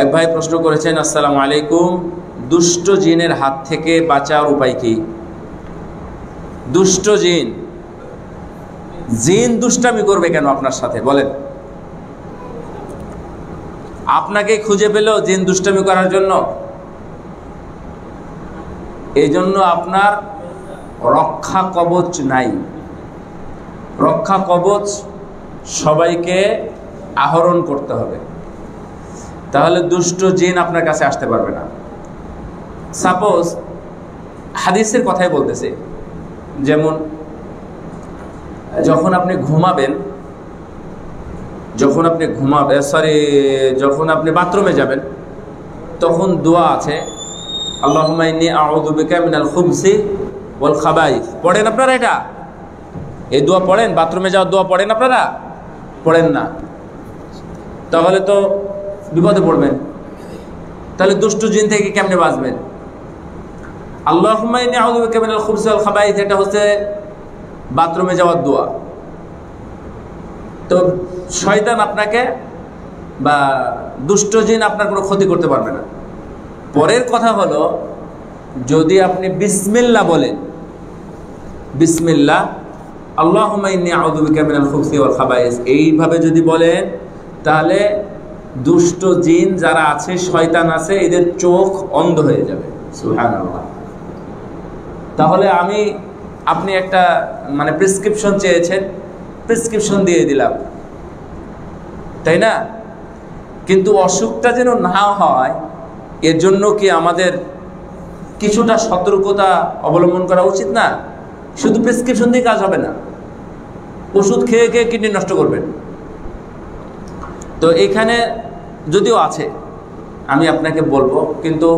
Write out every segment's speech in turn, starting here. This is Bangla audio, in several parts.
এক ভাই প্রশ্ন করেছেন, আসসালামু আলাইকুম, দুষ্ট জিনের হাত থেকে বাঁচার উপায় কি? দুষ্ট জিন দুষ্টামি করবে কেন আপনার সাথে বলেন? আপনাকে খুঁজে পেল জিন দুষ্টামি করার জন্য? এই জন্য আপনার রক্ষা কবচ নাই। রক্ষা কবচ সবাইকে আহরণ করতে হবে, তাহলে দুষ্ট জিন আপনার কাছে আসতে পারবে না। সাপোজ হাদিসের কথাই বলতেছে, যেমন যখন আপনি ঘুমাবেন, যখন আপনি বাথরুমে যাবেন, তখন দোয়া আছে, আল্লাহুম্মা ইন্নী আউযু বিকা মিনাল খুবসি ওয়াল খাবাইস। পড়েন আপনারা? এই দোয়া পড়েন? বাথরুমে যাওয়ার দোয়া পড়েন আপনারা? পড়েন না, তাহলে তো বিপদে পড়বেন। তাহলে দুষ্ট জিন থেকে কেমনে বাঁচবেন? আল্লাহুম্মা ইন্নী আউযু বিকা মিনাল খুবসি ওয়াল খাবাইস, এটা হচ্ছে বাথরুমে যাওয়ার দোয়া। তো শয়তান আপনাকে বা দুষ্ট জিন আপনার কোনো ক্ষতি করতে পারবে না। পরের কথা হলো, যদি আপনি বিসমিল্লাহ বলেন, বিসমিল্লাহ আল্লাহুম্মা ইন্নী আউযু বিকা মিনাল খুবসি ওয়াল খাবাইস, এইভাবে যদি বলেন, তাহলে দুষ্ট জিন যারা আছে, শয়তান আছে, এদের চোখ অন্ধ হয়ে যাবে। সুবহানাল্লাহ। তাহলে আপনি একটা প্রেসক্রিপশন চেয়েছেন, প্রেসক্রিপশন দিয়ে দিলাম, তাই না? কিন্তু অসুখটা যেন না হয়, এর জন্য কি আমাদের কিছুটা সতর্কতা অবলম্বন করা উচিত না? শুধু প্রেসক্রিপশন দিয়ে কাজ হবে না। ওষুধ খেয়ে খেয়ে কিডনি নষ্ট করবেন। তো এখানে যদিও আছে, আমি আপনাকে বলবো, কিন্তু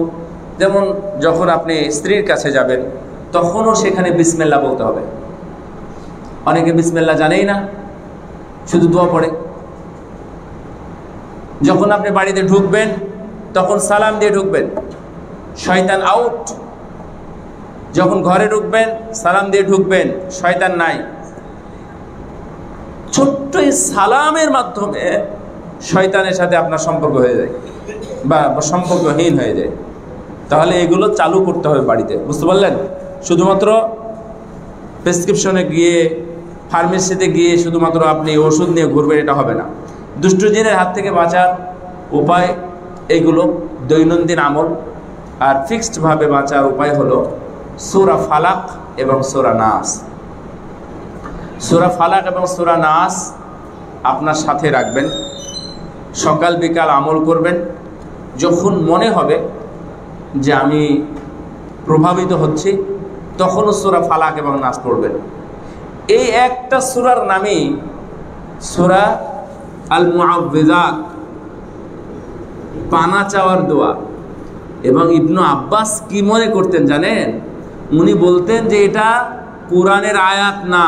যেমন যখন আপনি স্ত্রীর কাছে যাবেন, তখনও সেখানে বিসমিল্লাহ বলতে হবে। অনেকে বিসমিল্লাহ জানেই না, শুধু দোয়া পড়ে। যখন আপনি বাড়িতে ঢুকবেন, তখন সালাম দিয়ে ঢুকবেন, শয়তান আউট। যখন ঘরে ঢুকবেন, সালাম দিয়ে ঢুকবেন, শয়তান নাই। ছোট্ট এই সালামের মাধ্যমে শয়তানের সাথে আপনার সম্পর্ক হয়ে যায় বা সম্পর্কহীন হয়ে যায়। তাহলে এগুলো চালু করতে হবে বাড়িতে, বুঝতে পারলেন? শুধুমাত্র প্রেসক্রিপশনে গিয়ে, ফার্মেসিতে গিয়ে শুধুমাত্র আপনি ওষুধ নিয়ে ঘুরবেন, এটা হবে না। দুষ্ট জিনের হাত থেকে বাঁচার উপায় এইগুলো দৈনন্দিন আমল। আর ফিক্সডভাবে বাঁচার উপায় হলো সূরা ফালাক এবং সূরা নাস। সূরা ফালাক এবং সূরা নাস আপনার সাথে রাখবেন, সকাল বিকাল আমল করবেন। যখন মনে হবে যে আমি প্রভাবিত হচ্ছি, তখনও সূরা ফালাক এবং নাস পড়বেন। এই একটা সূরার নামই সূরা আল মুআউযিযাত, পানা চাওয়ার দোয়া। এবং ইবনু আব্বাস কি মনে করতেন জানেন? উনি বলতেন যে এটা কোরআনের আয়াত না,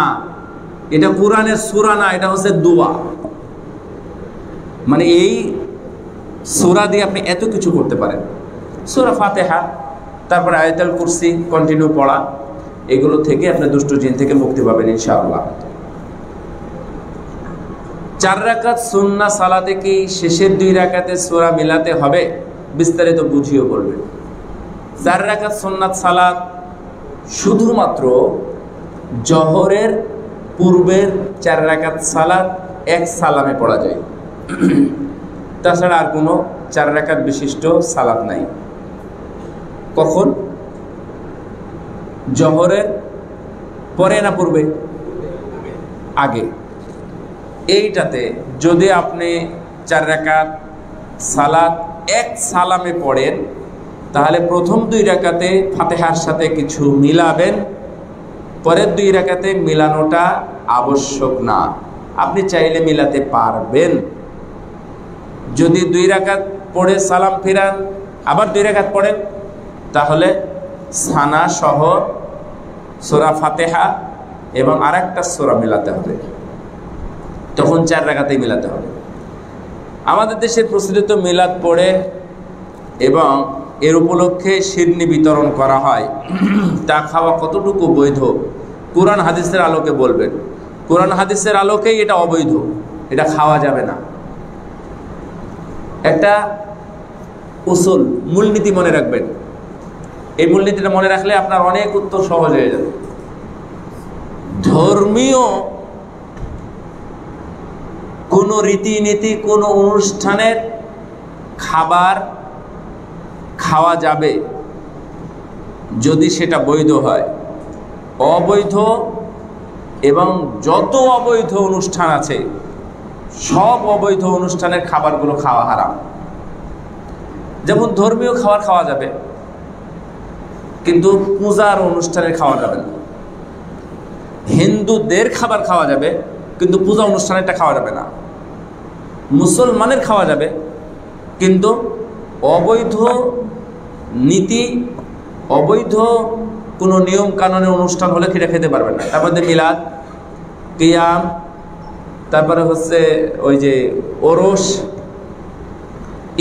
এটা কোরআনের সূরা না, এটা হচ্ছে দোয়া। এই সূরা দিয়ে আপনি এত কিছু করতে পারেন। সূরা ফাতিহা, তারপরে আয়াতুল কুরসি কন্টিনিউ পড়া, এগুলো থেকে আপনি দুষ্ট জিন থেকে মুক্তি পাবেন ইনশাআল্লাহ। 4 রাকাত সুন্নাহ সালাতে কি শেষের 2 রাকাতে সূরা মিলাতে হবে? বিস্তারিত বুঝিয়ে বলবেন। 4 রাকাত সুন্নাত সালাত শুধুমাত্র জোহরের পূর্বের 4 রাকাত সালাত এক সালামে পড়া যায়, তাছাড়া আর কোনো 4 রাকাত বিশিষ্ট সালাত নাই। কখন? জোহরের পরে না পূর্বে? আগে। এইটাতে যদি আপনি 4 রাকাত সালাত এক সালামে পড়েন, তাহলে প্রথম 2 রাকাতে ফাতিহার সাথে কিছু মিলাবেন, পরের 2 রাকাতে মিলানোটা আবশ্যক না। আপনি চাইলে মিলাতে পারবেন। যদি 2 রাকাত পড়ে সালাম ফিরান, আবার 2 রাকাত পড়েন, তাহলে সানা সহ সূরা ফাতিহা এবং আরেকটা সূরা মিলাতে হবে, তখন 4 রাকাতেই মিলাতে হবে। আমাদের দেশে প্রচলিত মিলাদ পড়ে এবং এর উপলক্ষে শিরনি বিতরণ করা হয়, তা খাওয়া কতটুকু বৈধ? কোরআন হাদিসের আলোকে বলবেন। কোরআন হাদিসের আলোকেই এটা অবৈধ, এটা খাওয়া যাবে না। একটা উসুল, মূলনীতি মনে রাখবেন। এই মূলনীতিটা মনে রাখলে আপনার অনেক উত্তর সহজ হয়ে যাবে। ধর্মীয় কোনো রীতিনীতি, কোনো অনুষ্ঠানের খাবার খাওয়া যাবে যদি সেটা বৈধ হয়। অবৈধ এবং যত অবৈধ অনুষ্ঠান আছে সব অবৈধ অনুষ্ঠানের খাবারগুলো খাওয়া হারাম। যেমন ধর্মীয় খাবার খাওয়া যাবে, কিন্তু পূজার অনুষ্ঠানের খাওয়া যাবে না। হিন্দুদের খাবার খাওয়া যাবে, কিন্তু পূজা অনুষ্ঠানেরটা খাওয়া যাবে না। মুসলমানের খাওয়া যাবে, কিন্তু অবৈধ নীতি, অবৈধ কোনো নিয়ম কানুনের অনুষ্ঠান হলে সেটা খেতে পারবেন না। তার মধ্যে মিলাদ, কিয়াম, তারপরে হচ্ছে ওই যে ওরস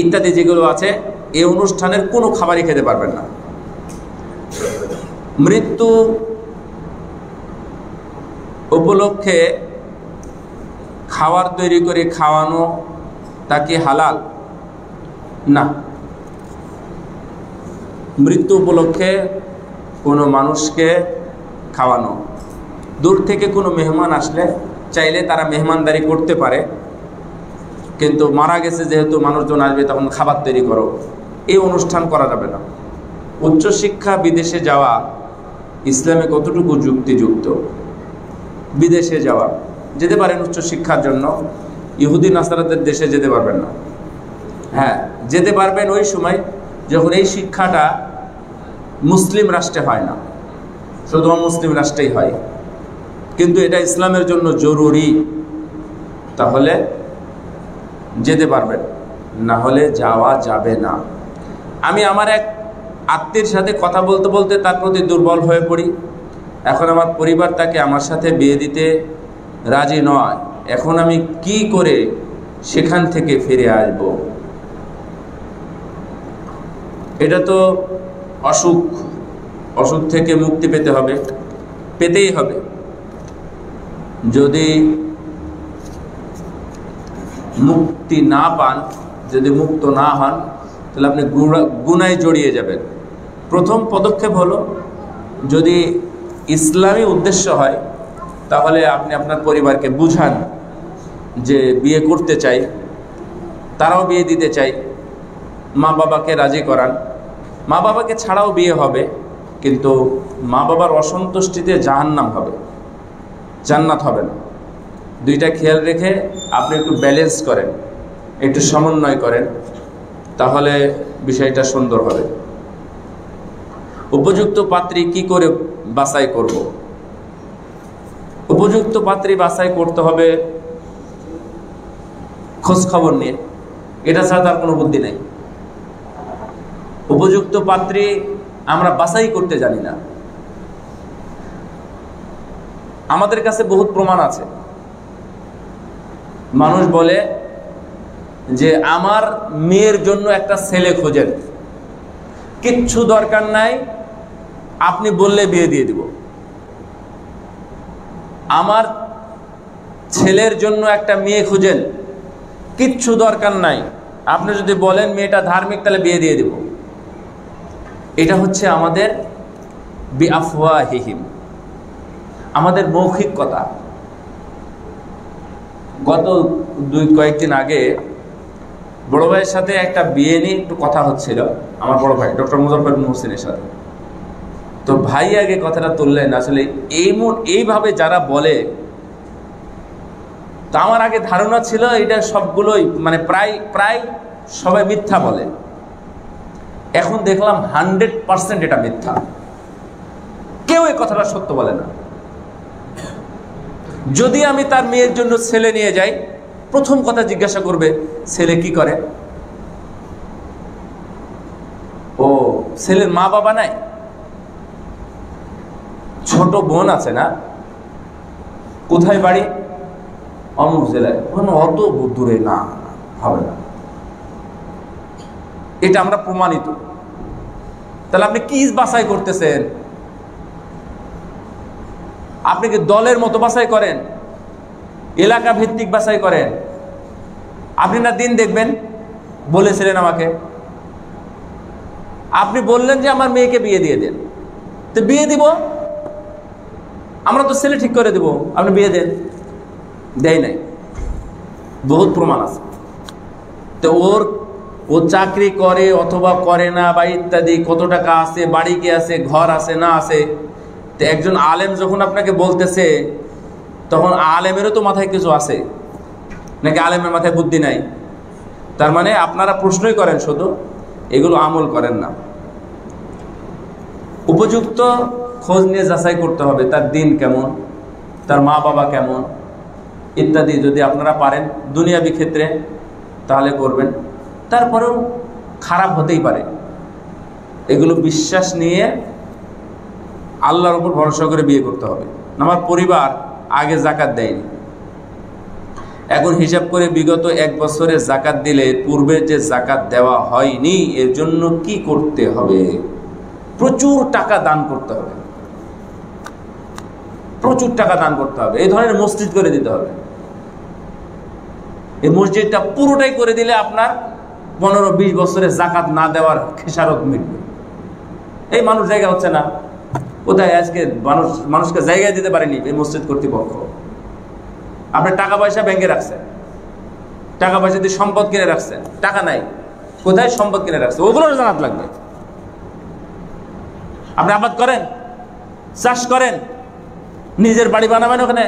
ইত্যাদি যেগুলো আছে, এই অনুষ্ঠানের কোনো খাবারই খেতে পারবেন না। মৃত্যু উপলক্ষে খাবার তৈরি করে খাওয়ানো তা কি হালাল? না। মৃত্যু উপলক্ষে কোনো মানুষকে খাওয়ানো, দূর থেকে কোনো মেহমান আসলে চাইলে তারা মেহমানদারি করতে পারে, কিন্তু মারা গেছে যেহেতু মানুষজন আসবে তখন খাবার তৈরি করো, এই অনুষ্ঠান করা যাবে না। উচ্চশিক্ষা বিদেশে যাওয়া ইসলামে কতটুকু যুক্তিযুক্ত? বিদেশে যাওয়া যেতে পারেন উচ্চশিক্ষার জন্য, ইহুদি নাসারাদের দেশে যেতে পারবেন না। হ্যাঁ, যেতে পারবেন ওই সময় যখন এই শিক্ষাটা মুসলিম রাষ্ট্রে হয় না, শুধু মুসলিম রাষ্ট্রেই হয়, কিন্তু এটা ইসলামের জন্য জরুরি, তাহলে যেতে পারবেন, না হলে যাওয়া যাবে না। আমি আমার এক আত্মীয়ের সাথে কথা বলতে বলতে তার প্রতি দুর্বল হয়ে পড়ি। এখন আমার পরিবার তাকে আমার সাথে বিয়ে দিতে রাজি নয়। এখন আমি কি করে সেখান থেকে ফিরে আসব? এটা তো অসুখ, অসুখ থেকে মুক্তি পেতে হবে, পেতেই হবে। যদি মুক্তি না পান, যদি মুক্ত না হন, তাহলে আপনি গুনায় জড়িয়ে যাবেন। প্রথম পদক্ষেপ হলো, যদি ইসলামী উদ্দেশ্য হয় তাহলে আপনি আপনার পরিবারকে বুঝান যে বিয়ে করতে চাই, তারাও বিয়ে দিতে চাই, মা বাবাকে রাজি করান। মা বাবাকে ছাড়াও বিয়ে হবে, কিন্তু মা বাবার অসন্তুষ্টিতে জাহান্নাম হবে, জান্নাত হবে না। দুইটা খেয়াল রেখে আপনি একটু ব্যালেন্স করেন, একটু সমন্বয় করেন, তাহলে বিষয়টা সুন্দর হবে। উপযুক্ত পাত্রী কি করে বাছাই করব? উপযুক্ত পাত্রী বাছাই করতে হবে খোঁজ খবর নিয়ে, এটা ছাড়া তার কোনো বুদ্ধি নেই। উপযুক্ত পাত্রী আমরা বাছাই করতে জানি না। আমাদের কাছে বহুত প্রমাণ আছে। মানুষ বলে যে আমার মেয়ের জন্য একটা ছেলে খোঁজেন, কিচ্ছু দরকার নাই, আপনি বললে বিয়ে দিয়ে দিব। আমার ছেলের জন্য একটা মেয়ে খুঁজেন, কিচ্ছু দরকার নাই, আপনি যদি বলেন মেয়েটা ধার্মিক তাহলে বিয়ে দিয়ে দিব। এটা হচ্ছে আমাদের বিআফওয়াহিহিম, আমাদের মৌখিক কথা। গত কয়েকদিন আগে বড় ভাইয়ের সাথে একটা বিয়ে নিয়ে একটু কথা হচ্ছিল, আমার বড় ভাই ডক্টর মুজাফফর হোসেনের সাথে। তো ভাই আগে কথাটা তুললেন, আসলে এইভাবে যারা বলে, তা আমার আগে ধারণা ছিল এটা সবগুলোই মানে প্রায় সবাই মিথ্যা বলে। এখন দেখলাম 100% এটা মিথ্যা, কেউ এই কথাটা সত্য বলে না। যদি আমি তার মেয়ের জন্য ছেলে নিয়ে যাই, প্রথম কথা জিজ্ঞাসা করবে ছেলে কি করে। ও ছেলের মা বাবা নাই, ছোট বোন আছে না, কোথায় বাড়ি, অমুক জেলায়, অত দূরে না, হবে না। এটা আমরা প্রমাণিত। তাহলে আপনি কি বাছাই করতেছেন? আপনি কি দলের মতো বাছাই করেন, এলাকা ভিত্তিক বাছাই করেন? আপনি না দিন দেখবেন, বলেছিলেন আমাকে আপনি বললেন যে আমার মেয়েকে বিয়ে দিয়ে দেন, তো বিয়ে দিব, আমরা তো ছেলে ঠিক করে দেব, আপনি বিয়ে দেন, দেয় নাই, বহুত প্রমাণ আছে। তো ও চাকরি করে অথবা করে না বা ইত্যাদি, কত টাকা আছে, বাড়ি কি আছে, ঘর আছে না আছে, তো একজন আলেম যখন আপনাকে বলতেছে তখন আলেমেরও তো মাথায় কিছু আছে নাকি আলেমের মাথায় বুদ্ধি নাই? তার মানে আপনারা প্রশ্নই করেন শুধু, এগুলো আমল করেন না। উপযুক্ত খোঁজ নিয়ে যাচাই করতে হবে, তার দিন কেমন, তার মা বাবা কেমন ইত্যাদি। যদি আপনারা পারেন দুনিয়াবি ক্ষেত্রে তাহলে করবেন, তারপরেও খারাপ হতেই পারে। এগুলো বিশ্বাস নিয়ে আল্লাহর উপর ভরসা করে বিয়ে করতে হবে। আমার পরিবার আগে যাকাত দেয়নি, এখন হিসাব করে বিগত 1 বছরে যাকাত দিলে পূর্বে যে যাকাত দেওয়া হয়নি এর জন্য কি করতে হবে? প্রচুর টাকা দান করতে হবে, প্রচুর টাকা দান করতে হবে। এই ধরনের মসজিদ করে দিতে হবে। এই মসজিদটা পুরোটাই করে দিলে আপনার 15-20 বছরে যাকাত না দেওয়ার খেসারত মিটবে। এই মানুষ জায়গা হচ্ছে না, কোথায় আজকে মানুষকে জায়গায় দিতে পারেনি এই মসজিদ কর্তৃপক্ষ। আপনি টাকা পয়সা ব্যাংকে রাখছেন, টাকা পয়সা দিয়ে সম্পদ কিনে রাখছেন, টাকা নাই, কোথায় সম্পদ কিনে রাখছেন, ওগুলোর জানাত লাগবে। আপনি আবাদ করেন, চাষ করেন, নিজের বাড়ি বানাবেন, ওখানে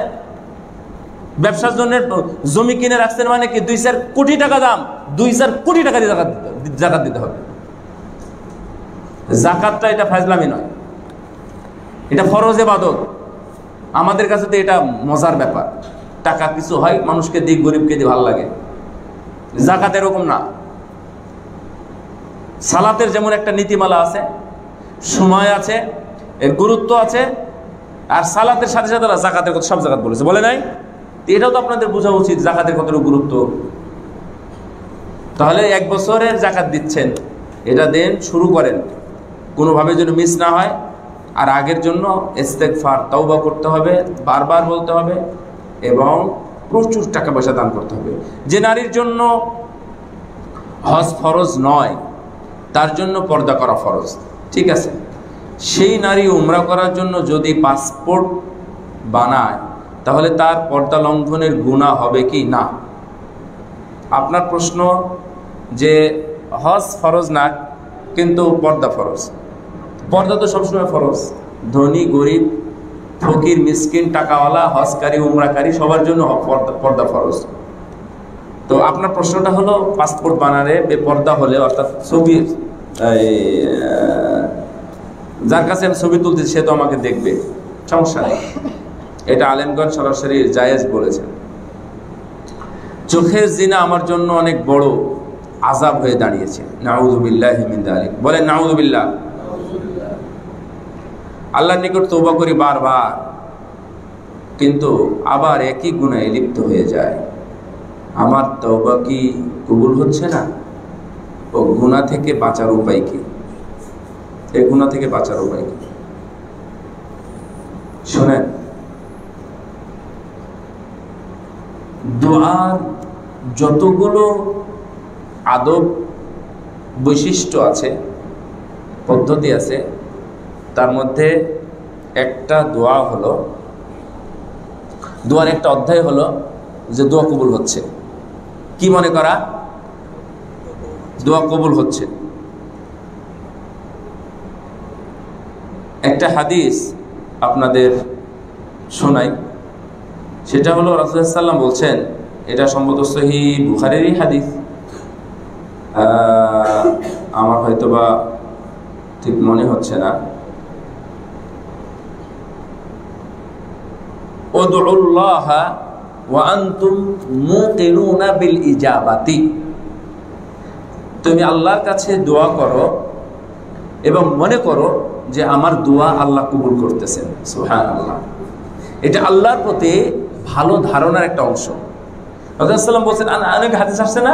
ব্যবসার জন্য জমি কিনে রাখছেন, মানে কি 2-4 কোটি টাকা দাম, 2-4 কোটি টাকা দিয়ে যাকাত দিতে হবে। যাকাতটা এটা ফাজলামি নয়, এটা ফরজ ইবাদত। আমাদের কাছে তো এটা মজার ব্যাপার, টাকা কিছু হয় মানুষকে দিক, গরিবকে দিয়ে ভালো লাগে। যাকাত এরকম না। সালাতের যেমন একটা নীতিমালা আছে, সময় আছে, এর গুরুত্ব আছে, আর সালাতের সাথে সাথে যাকাতের কথা সব জাকাত বলেছে, বলে নাই? এটাও তো আপনাদের বোঝা উচিত যাকাতের কতটুকু গুরুত্ব। তাহলে 1 বছরের যাকাত দিচ্ছেন, এটা দেন, শুরু করেন, কোনোভাবে যেন মিস না হয়। আর আগের জন্য ইস্তেগফার, তওবা করতে হবে, বারবার বলতে হবে, এবং প্রচুর টাকা পয়সা দান করতে হবে। যে নারীর জন্য হজ ফরজ নয় তার জন্য পর্দা করা ফরজ, ঠিক আছে? সেই নারী উমরা করার জন্য যদি পাসপোর্ট বানায় তাহলে তার পর্দা লঙ্ঘনের গুনাহ হবে কি না? আপনার প্রশ্ন যে হজ ফরজ না কিন্তু পর্দা ফরজ। পর্দা তো সবসময় ফরজ, ধনী গরিব, ফকির মিসকিন, টাকাওয়ালা, হজকারী উমরাকারী সবার জন্য পর্দা ফরজ। তো আপনার প্রশ্নটা হলো পাসপোর্ট বানালে বেপর্দা হলে, অর্থাৎ ছবি, যার কাছে আমি ছবি তুলতেছি সে তো আমাকে দেখবে, সমস্যা নেই, এটা আলেমগণ সরাসরি জায়েজ বলেছেন। চোখের জিনা আমার জন্য অনেক বড় আযাব হয়ে দাঁড়িয়েছে, নাউযুবিল্লাহি মিন যালিক। বলেন নাউযুবিল্লাহ। আল্লাহর নিকট তওবা করি বারবার, কিন্তু আবার একই গুনাহে লিপ্ত হয়ে যায়। আমার তওবা কি কবুল হচ্ছে না? ও গুনাহ থেকে বাঁচার উপায় কি? এই গুনাহ থেকে বাঁচার উপায় কি? শুনেন, দোয়ার যতগুলো আদব, বৈশিষ্ট্য আছে, পদ্ধতি আছে, তার মধ্যে একটা দোয়া হলো, দোয়ার একটা অধ্যায় হলো যে দোয়া কবুল হচ্ছে। কি মনে করা? দোয়া কবুল হচ্ছে। একটা হাদিস আপনাদের শোনাই, সেটা হলো রাসূলুল্লাহ সাল্লাল্লাহু আলাইহি ওয়াসাল্লাম বলছেন, এটা সম্ভবত সহিহ বুখারীরই হাদিস, আমার হয়তোবা ঠিক মনে হচ্ছে না। উদউল্লাহ ওয়া আনতুম মুকিনুনা বিল ইজাবাতি, তুমি আল্লাহর কাছে দোয়া করো এবং মনে করো যে আমার দোয়া আল্লাহ কবুল করতেছেন। সুবহানাল্লাহ। এটা আল্লাহর প্রতি ভালো ধারণার একটা অংশ। রাসূলুল্লাহ সাল্লাল্লাহু আলাইহি ওয়াসাল্লাম বলেন, অনেক হাদিস আসছে না,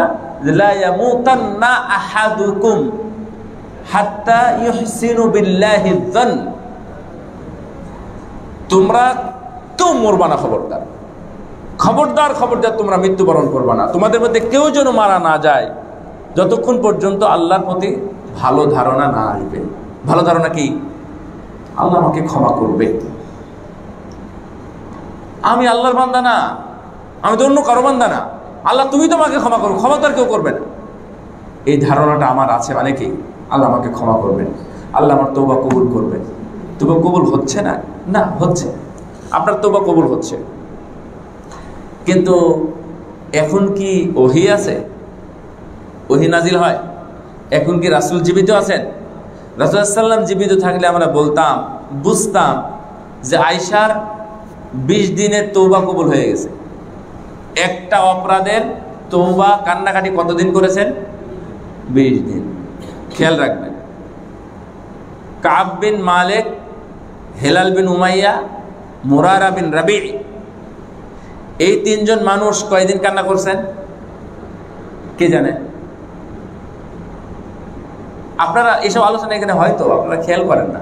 লা ইয়ামুতান্না আহাদুকুম হাত্তা ইউহসিনু বিল্লাহি যান, তোমরা কেউ মরবা না, খবরদার খবরদার খবরদার, তোমরা মৃত্যুবরণ করবা না, তোমাদের মধ্যে কেউ যেন মারা না যায় যতক্ষণ পর্যন্ত আল্লাহর প্রতি ভালো ধারণা না আসবে। ভালো ধারণা কি? আল্লাহ আমাকে ক্ষমা করবে, আমি আল্লাহর বান্দা না, আমি তো অন্য কারো বান্দা না, আল্লাহ তুমি তো আমাকে ক্ষমা করো, ক্ষমা তো আর কেউ করবে না। এই ধারণাটা আমার আছে মানে কি, আল্লাহ আমাকে ক্ষমা করবেন, আল্লাহ আমার তওবা কবুল করবেন। তওবা কবুল হচ্ছে না? না, হচ্ছে, আপনার তওবা কবুল হচ্ছে। কিন্তু এখন কি ওহী আছে? ওহী নাজিল হয়? এখন কি রাসূল জীবিত আছেন? রাসূল সাল্লাল্লাহু আলাইহি ওয়াসাল্লাম জীবিত থাকলে আমরা বলতাম, বুঝতাম যে আয়েশার 20 দিনের তওবা কবুল হয়ে গেছে। একটা অপরাধের তওবা কান্নাকাটি কতদিন করেছেন? 20 দিন। খেয়াল রাখবেন, কাব বিন মালিক, হেলাল বিন উমাইয়া, মুরারা বিন রাবি, এই 3 জন মানুষ কয়দিন কান্না করছেন কে জানে? আপনারা এসব আলোচনা এখানে হয়তো আপনারা খেয়াল করেন না।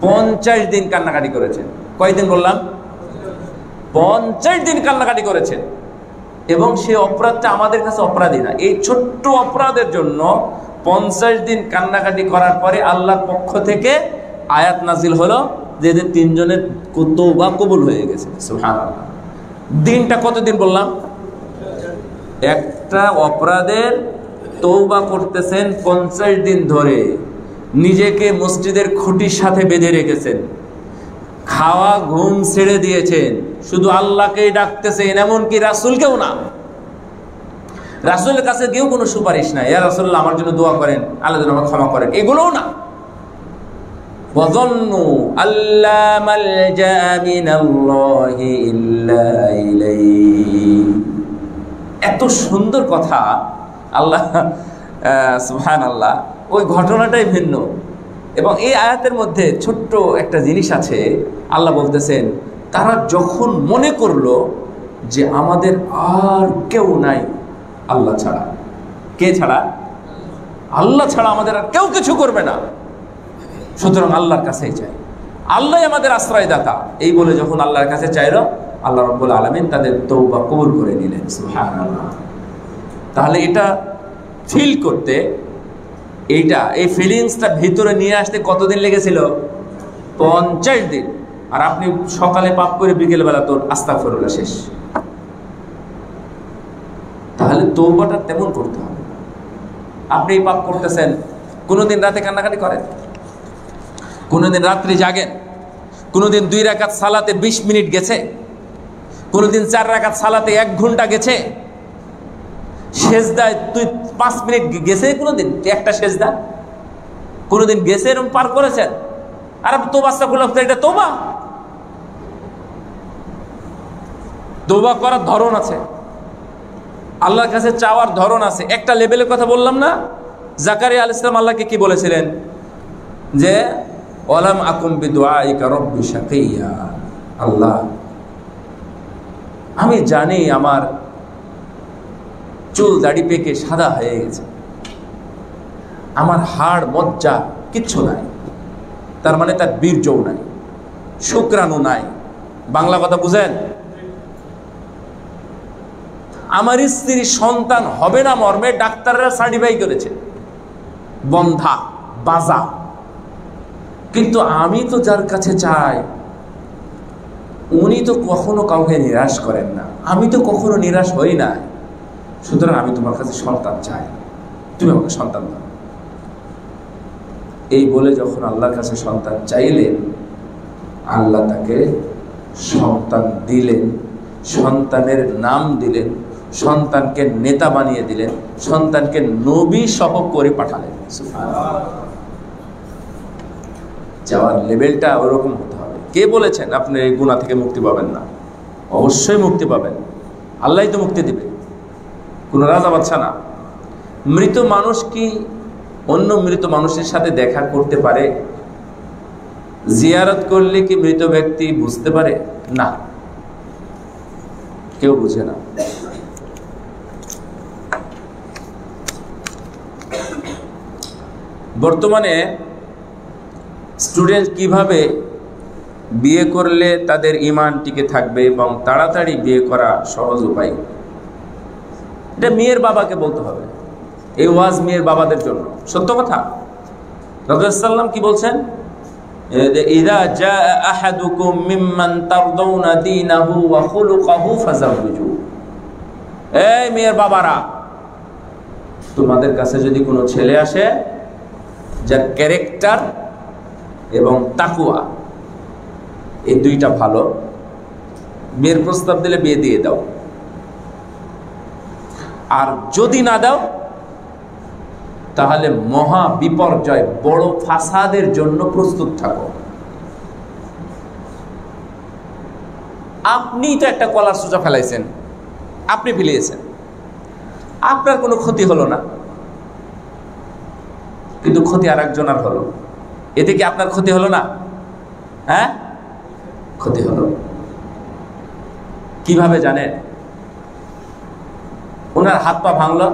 50 দিন কান্নাকাটি করেছেন। কয়দিন বললাম? 50 দিন কান্নাকাটি করেছেন। এবং সে অপরাধটা আমাদের কাছে অপরাধী না। এই ছোট্ট অপরাধের জন্য 50 দিন কান্নাকাটি করার পরে আল্লাহর পক্ষ থেকে আয়াত নাজিল হলো যে এদের 3 জনের তওবা কবুল হয়ে গেছে। সুবহানাল্লাহ। দিনটা কতদিন বললাম? একটা অপরাধের তওবা করতেছেন 50 দিন ধরে, নিজেকে মসজিদের খুঁটির সাথে বেঁধে রেখেছেন, খাওয়া ঘুম ছেড়ে দিয়েছেন, শুধু আল্লাহকেই ডাকতেছেন, এমনকি রাসূলকেও না। রাসূলের কাছে গিয়েও কোনো সুপারিশ নাই, ইয়া রাসূলুল্লাহ আমার জন্য দোয়া করেন, আল্লাহ যেন আমাকে ক্ষমা করেন, এগুলোও না। ওয়াযান্নু আল্লা মালজা মিনাল্লাহি ইল্লা ইলাইহি। এত সুন্দর কথা আল্লাহ, সুবহানাল্লাহ। ওই ঘটনাটাই ভিন্ন। এবং এই আয়াতের মধ্যে ছোট্ট একটা জিনিস আছে। আল্লাহ বলতেছেন, তারা যখন মনে করলো যে আমাদের আর কেউ নাই আল্লাহ ছাড়া। কে ছাড়া? আল্লাহ ছাড়া আমাদের আর কেউ কিছু করবে না, সুতরাং আল্লাহর কাছেই চাই, আল্লাহই আমাদের আশ্রয়দাতা। এই বলে যখন আল্লাহর কাছে চাইল, আল্লাহ রাব্বুল আলামিন তাদের তওবা কবুল করে নিলেন। সুবহানাল্লাহ। তাহলে এটা ফিল করতে, এই ফিলিংসটা ভিতরে নিয়ে আসতে কতদিন লেগেছিল? 50 দিন। আর আপনি সকালে পাপ করে বিকেলবেলা তোর আস্তাগফিরুল্লাহ শেষ। তাহলে তওবাটা তেমন করতে হবে। আপনি এই পাপ করতেছেন, কোনোদিন রাতে কান্নাকাটি করেন, কোনোদিন রাত্রি জাগেন, কোনোদিন 2 রাকাত সালাতে 20 মিনিট গেছে, কোনোদিন 4 রাকাত সালাতে 1 ঘন্টা গেছে, সেজদায় 5 মিনিট গেছে, কোনোদিন একটা সেজদা কোনোদিন গেছে, এরকম পার করেছেন। আর তওবা আস্তাগফিরুল্লাহ, এটা তওবা? তওবা করার ধরন আছে, আল্লাহর কাছে চাওয়ার ধরন আছে। একটা লেভেলের কথা বললাম না? জাকারিয়া আলাইহিস সালাম আল্লাহকে কি বলেছিলেন? যে ওয়ালাম আকুম বিদুআইকা রাব্বি শাকিয়া। আল্লাহ, আমি জানি আমার চুল দাড়ি পেকে সাদা হয়ে গেছে, আমার হাড় মজ্জা কিচ্ছু নাই, তার মানে তার বীর্যও নাই, শুক্রাণু নাই। বাংলা কথা বুঝেন? আমার স্ত্রী সন্তান হবে না মর্মে ডাক্তাররা সার্টিফাই করেছে, বন্ধা বাজা। কিন্তু আমি তো যার কাছে চাই, উনি তো কখনো কাউকে নিরাশ করেন না, আমি তো কখনো নিরাশ হই না, সুতরাং আমি তোমার কাছে সন্তান চাই, তুমি আমাকে সন্তান দাও। এই বলে যখন আল্লাহর কাছে সন্তান চাইলেন, আল্লাহ তাকে সন্তান দিলেন, সন্তানের নাম দিলেন, সন্তানকে নেতা বানিয়ে দিলেন, সন্তানকে নবী সহ করে পাঠালেন। যাওয়ার লেভেলটা ওরকম হতে হবে। কে বলেছেন আপনি এই গুনাহ থেকে মুক্তি পাবেন না? অবশ্যই মুক্তি পাবেন, আল্লাহই তো মুক্তি দিবে, কোনো রাজা বাদশা না। মৃত মানুষ কি অন্য মৃত মানুষের সাথে দেখা করতে পারে? জিয়ারত করলে কি মৃত ব্যক্তি বুঝতে পারে? না, কেউ বুঝে না। বর্তমানে স্টুডেন্ট কিভাবে বিয়ে করলে তাদের ঈমান টিকে থাকবে এবং তাড়াতাড়ি বিয়ে করা সহজ উপায়, এটা মেয়ের বাবাকে বলতে হবে। এই ওয়াজ মেয়ের বাবাদের জন্য, সত্য কথা। রাসূলুল্লাহ সাল্লাল্লাহু আলাইহি ওয়াসাল্লাম কি বলছেন? ইযা জা আহাদুকুম মিম্মান তারদাউনা দীনাহু ওয়া খুলুকাহু ফাযাওবিজু। এই মেয়ের বাবারা, তোমাদের কাছে যদি কোনো ছেলে আসে যার ক্যারেক্টার এবং তাকওয়া এই দুইটা ভালো, বিয়ের প্রস্তাব দিলে বিয়ে দিয়ে দাও। আর যদি না দাও তাহলে মহা বিপর্যয়, বড় ফাসাদের জন্য প্রস্তুত থাকো। আপনি তো একটা কলার সোজা ফেলাইছেন, আপনি ফেলিয়েছেন, আপনার কোনো ক্ষতি হলো না, কিন্তু ক্ষতি আর একজনের হলো। এতে কি আপনার ক্ষতি হলো না? হ্যাঁ, ক্ষতি হলো। কিভাবে জানেন? ওনার হাত পা ভাঙলো,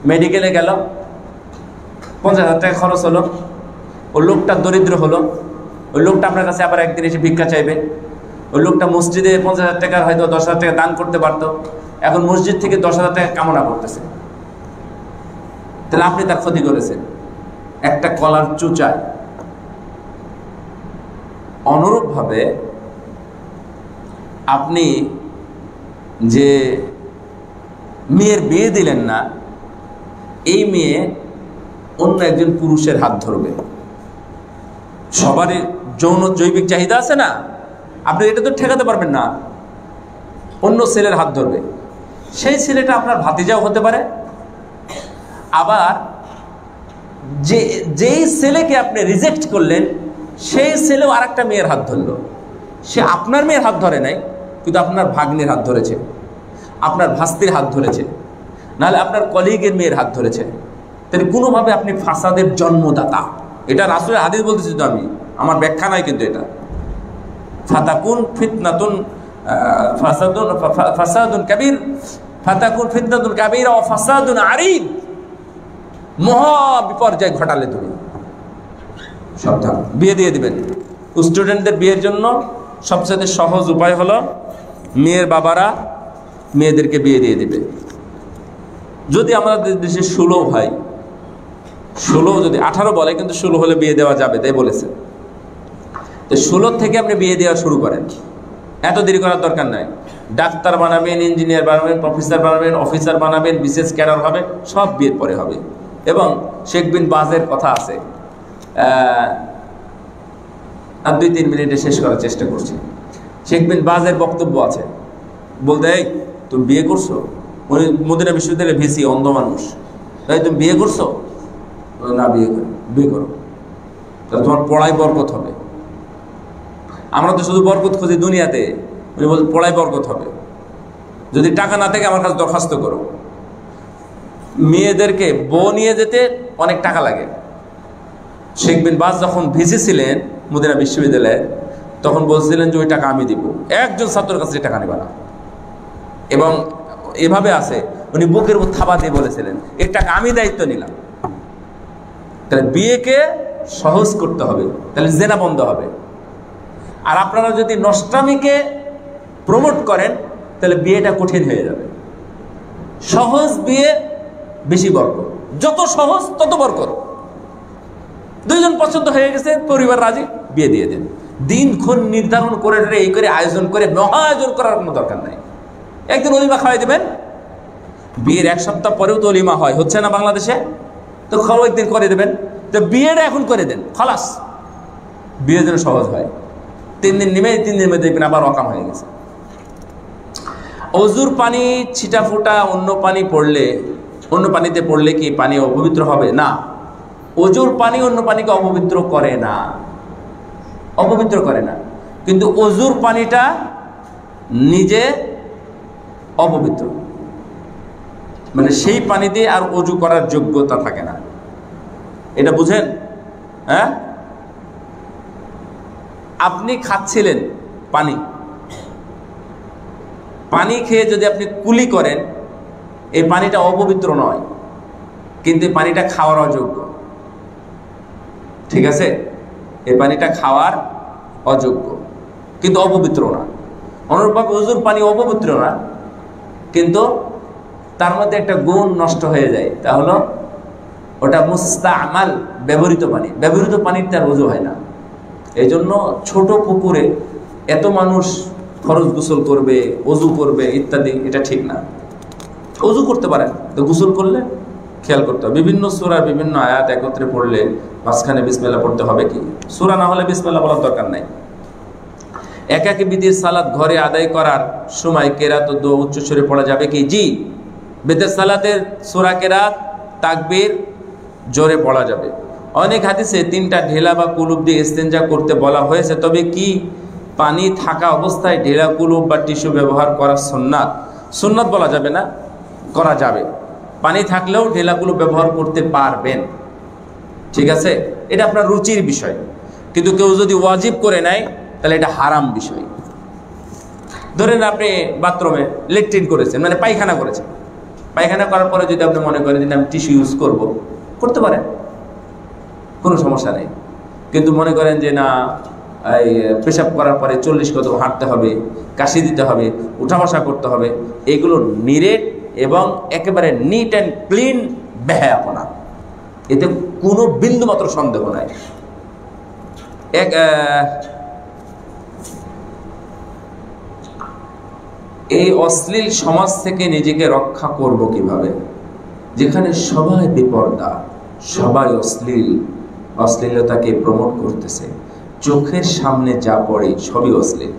মেডিকেলে গেল, 50,000 টাকা খরচ হলো, ওই লোকটা দরিদ্র হলো, ওই লোকটা আপনার কাছে আবার একদিন এসে ভিক্ষা চাইবে। ওই লোকটা মসজিদে 50,000 টাকা হয়তো 10,000 টাকা দান করতে পারতো, এখন মসজিদ থেকে 10,000 টাকা কামনা করতেছে। তাহলে আপনি তার ক্ষতি করেছেন একটা কলার চুচায়। অনুরূপভাবে আপনি যে মেয়ের বিয়ে দিলেন না, এই মেয়ে অন্য একজন পুরুষের হাত ধরবে। সবারই যৌন জৈবিক চাহিদা আছে না, আপনি এটা তো ঠেকাতে পারবেন না। অন্য ছেলের হাত ধরবে, সেই ছেলেটা আপনার ভাতিজাও হতে পারে, আবার যেই ছেলেকে আপনি রিজেক্ট করলেন সেই ছেলেও আর একটা মেয়ের হাত ধরলো। সে আপনার মেয়ের হাত ধরে নাই, কিন্তু আপনার ভাগ্নের হাত ধরেছে, আপনার ভাস্তির হাত ধরেছে, নাহলে আপনার কলিগের মেয়ের হাত ধরেছে। তাহলে কোনোভাবে আপনি ফাসাদের জন্মদাতা। এটা রাসূলের হাদিস বলতেছি তো আমি, আমার ব্যাখ্যা নাই কিন্তু এটা। ফাতাকুন ফিতনাতুন ফাসাদুন কাবীর, ফাতাকুন ফিতনাতুন কাবীরা ওয়া ফাসাদুন আরিদ। মহা বিপর্যয় ঘটালে তুমি, সাবধান। বিয়ে দিয়ে দিবেন। স্টুডেন্টদের বিয়ের জন্য সবচেয়ে সহজ উপায় হলো মেয়ের বাবারা মেয়েদেরকে বিয়ে দিয়ে দিবে। যদি আমাদের দেশে 16 হয়, 16 যদি 18 বলে, কিন্তু 16 হলে বিয়ে দেওয়া যাবে, তাই বলেছে। তো 16 থেকে আপনি বিয়ে দেওয়া শুরু করেন, এত দেরি করার দরকার নাই। ডাক্তার বানাবেন, ইঞ্জিনিয়ার বানাবেন, প্রফেসর বানাবেন, অফিসার বানাবেন, বিশেষ ক্যাডার হবে, সব বিয়ের পরে হবে। এবং শেখ বিন বাজের কথা আছে, আর 2-3 মিনিটে শেষ করার চেষ্টা করছি। শেখ বিন বাজের বক্তব্য আছে, বলতে এই তুমি বিয়ে করছো? উনি মদিনা বিশ্ববিদ্যালয়ের ভিসি, অন্ধ মানুষ। তাই তুমি বিয়ে করছো? না, বিয়ে করো, তাহলে তোমার পড়ায় বরকত হবে। আমরা তো শুধু বরকত খুঁজি দুনিয়াতে, উনি বলছেন পড়ায় বরকত হবে। যদি টাকা না থাকে আমার কাছে দরখাস্ত করো। মেয়েদেরকে বউ নিয়ে যেতে অনেক টাকা লাগে। শেখ বিন বাজ যখন ভিসি ছিলেন মদিনা বিশ্ববিদ্যালয়ে, তখন বলছিলেন যে ওই টাকা আমি দিব, একজন ছাত্রের কাছে টাকা নেবা না। এবং এভাবে আছে, উনি বুকের উপর থাবা দিয়ে বলেছিলেন এই টাকা আমি দায়িত্ব নিলাম। তাহলে বিয়েকে সহজ করতে হবে, তাহলে জেনা বন্ধ হবে। আর আপনারা যদি নষ্টামিকে প্রমোট করেন তাহলে বিয়েটা কঠিন হয়ে যাবে। সহজ বিয়ে বেশি বরকত, যত সহজ তত বরকত। দুইজন পছন্দ হয়ে গেছে, পরিবার রাজি, বিয়ে দিয়ে দেন। দিনক্ষণ নির্ধারণ করে এই করে আয়োজন করে মহা আয়োজন করার কোনো দরকার নাই। একদিন অলিমা খাওয়াই দেবেন, বিয়ের 1 সপ্তাহ পরেও তো অলিমা হয়, হচ্ছে না বাংলাদেশে? তো খাওয়া একদিন করে দেবেন, তো বিয়েটা এখন করে দেন, খালাস। বিয়ে যেন সহজ হয়। 3 দিন নেমে 3 দিনের মধ্যে দেখবেন আবার অকাম হয়ে গেছে। অজুর পানি ছিটা ফুটা অন্য পানিতে পড়লে কি পানি অপবিত্র হবে? না, অজুর পানি অন্য পানিকে অপবিত্র করে না, অপবিত্র করে না। কিন্তু অজুর পানিটা নিজে অপবিত্র, মানে সেই পানি দিয়ে আর অজু করার যোগ্যতা থাকে না। এটা বুঝেন? হ্যাঁ, আপনি খাচ্ছিলেন পানি খেয়ে যদি আপনি কুলি করেন, এই পানিটা অপবিত্র নয়, কিন্তু এই পানিটা খাওয়ার অযোগ্য। ঠিক আছে, এই পানিটা খাওয়ার অযোগ্য, কিন্তু অপবিত্র না। অনুরূপভাবে ওজুর পানি অপবিত্র না, কিন্তু তার মধ্যে একটা গুণ নষ্ট হয়ে যায়, তা হলো ওটা মুস্তামাল, ব্যবহৃত পানি। ব্যবহৃত পানির তার ওযু হয় না। এই জন্য ছোট পুকুরে এত মানুষ ফরজ গোসল করবে, ওযু করবে ইত্যাদি, এটা ঠিক না। ওযু করতে পারেন, তো গোসল করলে খেয়াল করতে হবে। বিভিন্ন সূরার বিভিন্ন আয়াত একত্রে পড়লে মাঝখানে বিসমিল্লাহ পড়তে হবে কি? সূরা না হলে বিসমিল্লাহ বলার দরকার নাই। একাকী বিতির সালাত ঘরে আদায় করার সময় কেরাত ও দোয়া উচ্চ স্বরে পড়া যাবে কি? জি, বেতের সালাতের সূরা কেরাত তাকবীর জোরে পড়া যাবে। অনেক হাদিসে 3টা ঢেলা বা কুলুপ দিয়ে ইস্তেঞ্জা করতে বলা হয়েছে, তবে কি পানি থাকা অবস্থায় ঢেলা কুলুপ বা টিস্যু ব্যবহার করা সুন্নাত? সুন্নাত বলা যাবে না, করা যাবে। পানি থাকলেও ঢেলা কুলুপ ব্যবহার করতে পারবেন, ঠিক আছে? এটা আপনার রুচির বিষয়, কিন্তু কেউ যদি ওয়াজিব করে নেয় তাহলে এটা হারাম বিষয়। ধরেন আপনি বাথরুমে লেট্রিন করেছেন, মানে পায়খানা করেছেন, পায়খানা করার পরে যদি আপনি মনে করেন যে আমি টিস্যু ইউজ করতে পারেন, কোনো সমস্যা নেই। কিন্তু মনে করেন যে না, এই পেশাব করার পরে 40 কদম হাঁটতে হবে, কাশি দিতে হবে, উঠা বসা করতে হবে, এগুলো নিরেট এবং একেবারে নিট অ্যান্ড ক্লিন বেহায়াপনা, এতে কোনো বিন্দু মাত্র সন্দেহ নাই। এই অশ্লীল সমাজ থেকে নিজেকে রক্ষা করব কিভাবে, যেখানে সবাই বেপরদা, সবাই অশ্লীলতাকে প্রমোট করতেছে, চোখের সামনে যা পড়ে সবই অশ্লীল।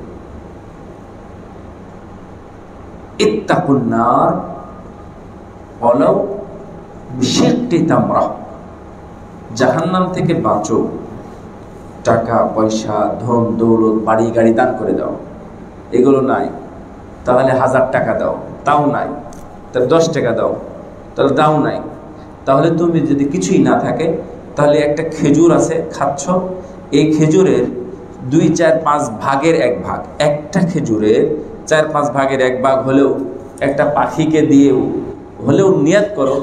ইত্তাকুন নার ওয়ালাউ বিশিক্কি তামরা, জাহান্নাম থেকে বাঁচো, টাকা পয়সা ধন দৌলত বাড়ি গাড়ি দান করে দাও, এগুলো নাই তাহলে 1000 টাকা দাও, তাও নাই, তাহলে 10 টাকা দাও, তাহলে তাও নাই। তাহলে তুমি যদি কিছুই না থাকে, তাহলে একটা খেজুর আছে খাচ্ছ, এই খেজুরের 2, 4, 5 ভাগের 1 ভাগ, একটা খেজুরের 4, 5 ভাগের 1 ভাগ হলেও একটা পাখিকে দিয়েও হলেও নিয়ত করো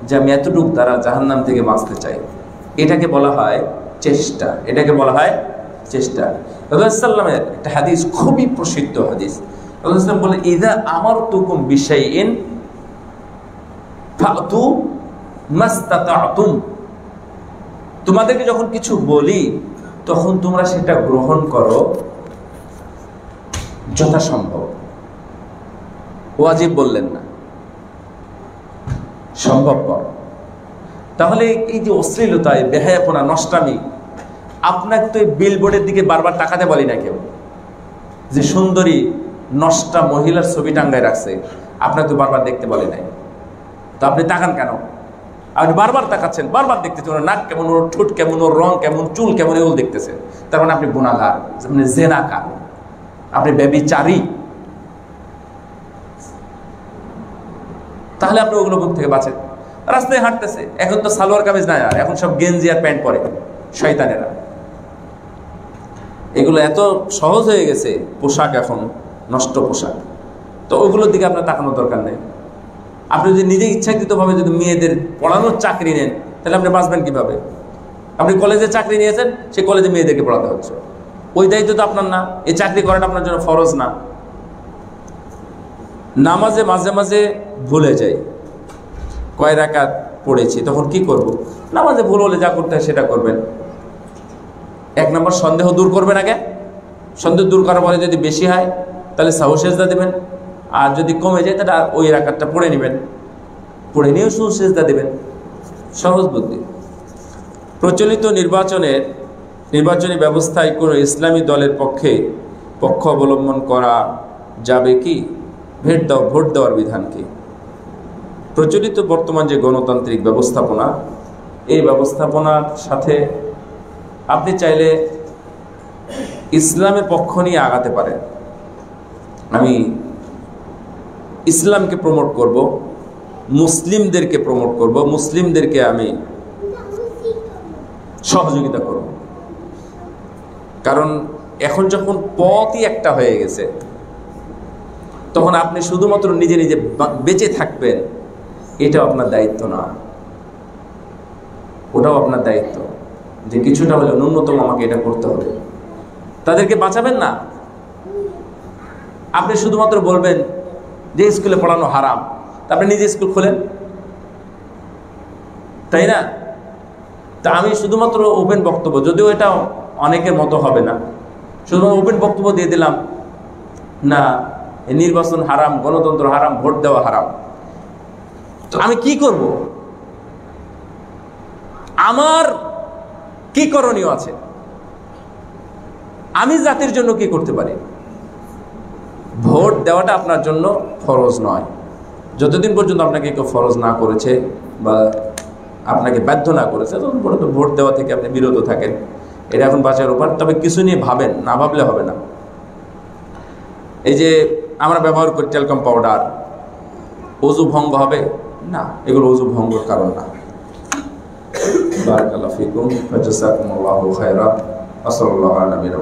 যে আমি এতটুকু দ্বারা জাহান্নাম থেকে বাঁচতে চাই। এটাকে বলা হয় চেষ্টা, এটাকে বলা হয় চেষ্টা। রাসূলুল্লাহ সাল্লাল্লাহু আলাইহি ওয়াসাল্লামের একটা হাদিস, খুবই প্রসিদ্ধ হাদিস। রাসূলুল্লাহ সাল্লাল্লাহু আলাইহি ওয়াসাল্লাম বলেন, ইযা আমারতুকুম বিশাইইন ফাতু মাস্তাতাতুম, তোমাদেরকে যখন কিছু বলি তখন তোমরা সেটা গ্রহণ করো যথাসম্ভব। ওয়াজিব বললেন না, সম্ভবপর। তাহলে এই যে অশ্লীলতা, বেহায়াপনা, নষ্টামি, আপনাকে তো এই বিলবোর্ডের দিকে বারবার তাকাতে বলি না কেউ, যে সুন্দরী নষ্টা মহিলার ছবি টাঙ্গায় রাখছে, আপনাকে তো বারবার দেখতে বলে নাই, তো আপনি তাকান কেন? আপনি বারবার তাকাচ্ছেন, বারবার দেখতেছেন, ওর নাক কেমন, ওর ঠোঁট কেমন, ওর রং কেমন, চুল কেমন, এগুলো দেখতেছেন। তার মানে আপনি গুনাহগার, মানে জেনাকার, আপনি ব্যভিচারী। তাহলে আপনি ওগুলো থেকে বাঁচেন। রাস্তায় হাঁটতেছে, এখন তো সালোয়ার কামিজ নাই, আর এখন সব গেঞ্জি আর প্যান্ট পরে শয়তানেরা। এগুলো এত সহজ হয়ে গেছে পোশাক, এখন নষ্ট পোশাক, তো ওগুলোর দিকে আপনার তাকানোর দরকার নেই। আপনি যদি নিজে ইচ্ছাকৃতভাবে যদি মেয়েদের পড়ানোর চাকরি নেন, তাহলে আপনি বাঁচবেন কিভাবে? আপনি কলেজে চাকরি নিয়েছেন, সেই কলেজে মেয়েদেরকে পড়াতে হচ্ছে, ওই দায়িত্ব তো আপনার না, এই চাকরি করাটা আপনার জন্য ফরজ না। নামাজে মাঝে মাঝে ভুলে যাই, কয় রাকাত পড়েছি, তখন কি করব? নামাজে ভুল হলে যা করতে হয় সেটা করবেন। 1 নম্বর সন্দেহ দূর করবেন আগে, সন্দেহ দূর করার পরে যদি বেশি হয় তাহলে সাহু সেজদা দেবেন, আর যদি কমে যায় তাহলে ওই রাকাতটা পড়ে নেবেন, পড়ে নিয়েও সাহু সেজদা দেবেন। সহজ বুদ্ধি। প্রচলিত নির্বাচনী ব্যবস্থায় কোনো ইসলামী দলের পক্ষ অবলম্বন করা যাবে কি? ভোট দেওয়ার বিধান কি? প্রচলিত বর্তমান যে গণতান্ত্রিক ব্যবস্থাপনা, এই ব্যবস্থাপনার সাথে আপনি চাইলে ইসলামের পক্ষ নিয়ে আগাতে পারেন। আমি ইসলামকে প্রমোট করব, মুসলিমদেরকে প্রমোট করব, মুসলিমদেরকে আমি সহযোগিতা করব। কারণ এখন যখন পথই একটা হয়ে গেছে, তখন আপনি শুধুমাত্র নিজে নিজে বেঁচে থাকবেন, এটাও আপনার দায়িত্ব না, ওটাও আপনার দায়িত্ব, যে কিছুটা হলে ন্যূনতম আমাকে এটা করতে হবে। তাদেরকে বাঁচাবেন না, আপনি শুধুমাত্র বলবেন যে স্কুলে পড়ানো হারাম, তারপরে নিজে স্কুল খোলেন, তাই না? তা আমি শুধুমাত্র ওপেন বক্তব্য, যদিও এটা অনেকের মতো হবে না, শুধুমাত্র ওপেন বক্তব্য দিয়ে দিলাম না নির্বাচন হারাম, গণতন্ত্র হারাম, ভোট দেওয়া হারাম, তো আমি কি করব? আমার কি করণীয় আছে? আমি জাতির জন্য কি করতে পারি? ভোট দেওয়াটা আপনার জন্য ফরজ নয়, যতদিন পর্যন্ত আপনাকে কেউ ফরজ না করেছে বা আপনাকে বাধ্য না করেছে ততদিন পর্যন্ত ভোট দেওয়া থেকে আপনি বিরত থাকেন। এটা এখন বাঁচার উপায়। তবে কিছু নিয়ে ভাবেন, না ভাবলে হবে না। এই যে আমরা ব্যবহার করি টেলকম পাউডার, অজু ভঙ্গ হবে না, এগুলো অজু ভঙ্গের কারণ না। বারাকাল্লাহু ফিকুম ওয়া জাযাকুমুল্লাহু খায়রা। ওয়া সাল্লাল্লাহু আলা নবিয়িনা